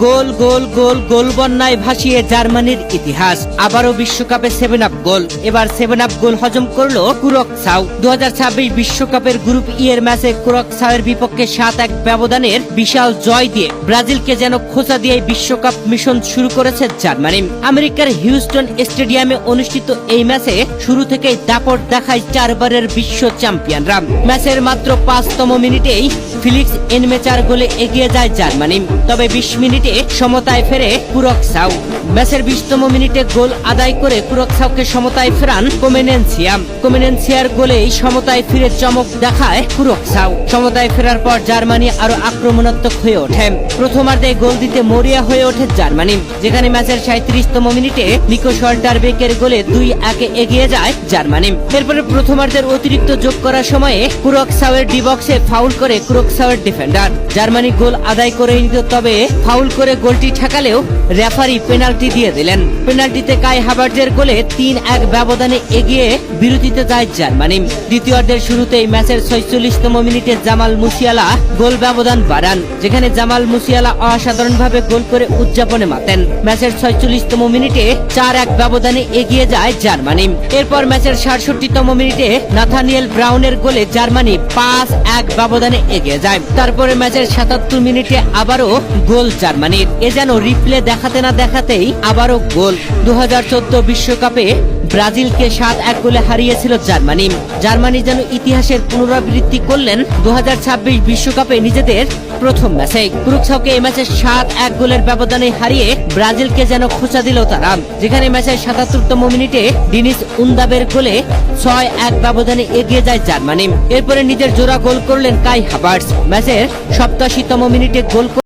গোল গোল গোল গোল বন্যায় ভাসিয়ে জার্মানির ইতিহাস। আবারও বিশ্বকাপে 7 আপ গোল। এবার 7 আপ গোল হজম করলো কুরাক্সাও। 2026 বিশ্বকাপের গ্রুপ ই এর ম্যাচে কুরাক্সাওয়ের বিপক্ষে 7-1 ব্যবধানের বিশাল জয় দিয়ে ব্রাজিলকে যেন খোঁচা দিয়ে বিশ্বকাপ মিশন শুরু করেছে জার্মানি। আমেরিকার হিউস্টন স্টেডিয়ামে অনুষ্ঠিত এই ম্যাচে শুরু থেকেই দাপট দেখায় 4 বারের বিশ্ব চ্যাম্পিয়নরা। ম্যাচের মাত্র 5তম মিনিটেই ফিলিক্স এনমেচার গোলে এগিয়ে যায় জার্মানি। তবে 20 মিনিটে সমতায় ফেরে কুরাক্সাও। ম্যাচের 20তম মিনিটে গোল আদায় করে কুরাক্সাওকে সমতায় ফেরান কোমেনেনসিয়ার গোলেই সমতায় ফিরে চমক দেখায় কুরাক্সাও। সমতায় ফেরার পর জার্মানি আরো আক্রমণাত্মক হয়ে ওঠে। প্রথমার্ধে গোল দিতে মরিয়া হয়ে ওঠে জার্মানি, যেখানে ম্যাচের 37তম মিনিটে নিকো শল্টারবেকের গোলে 2-1 এগিয়ে যায় জার্মানি। এরপরে প্রথমার্ধের অতিরিক্ত যোগ করার সময়ে কুরাক্সাওয়ের ডি বক্সে ফাউল করে কুরাক্সাওয়ের ডিফেন্ডার। জার্মানি গোল আদায় করে নিত, তবে ফাউল করে গোলটি ঠেকালেও রেফারি পেনাল্টি দিয়ে দিলেন। পেনাল্টিতে কাই হাভার্টজের গোলে 3-1 ব্যবধানে এগিয়ে বিরতিতে যায় জার্মানি। দ্বিতীয়ার্ধের শুরুতেই ম্যাচের 46তম মিনিটে জামাল মুসিয়ালা গোল ব্যবধান বাড়ান, যেখানে জামাল মুসিয়ালা অসাধারণভাবে গোল করে উদযাপনে মাতেন। ম্যাচের 46তম মিনিটে 4-1 ব্যবধানে এগিয়ে যায় জার্মানি। এরপর ম্যাচের 67তম মিনিটে নাথানিয়েল ব্রাউনের গোলে জার্মানি 5-1 ব্যবধানে এগিয়ে যায়। তারপরে ম্যাচের 77 মিনিটে আবারও গোল জার্মানির। এ যেন রিপ্লে দেখাতে না দেখাতেই আবারও গোল। 2014 বিশ্বকাপে ব্রাজিলকে 7-1 গোলে হারিয়েছিল জার্মানি। জার্মানি যেন ইতিহাসের পুনরাবৃত্তি করলেন 2026 বিশ্বকাপে নিজেদের প্রথম ম্যাচে। কুরাক্সাওকে এই ম্যাচে 7-1 গোলের ব্যবধানে হারিয়ে ব্রাজিলকে যেন খোঁচা দিল তারা, যেখানে ম্যাচের 77তম মিনিটে ডিনিস উন্দাবের গোলে 6-1 ব্যবধানে এগিয়ে যায় জার্মানি। এরপরে নিজের জোড়া গোল করলেন কাই হাভার্টজ। ম্যাচের 87তম মিনিটে গোল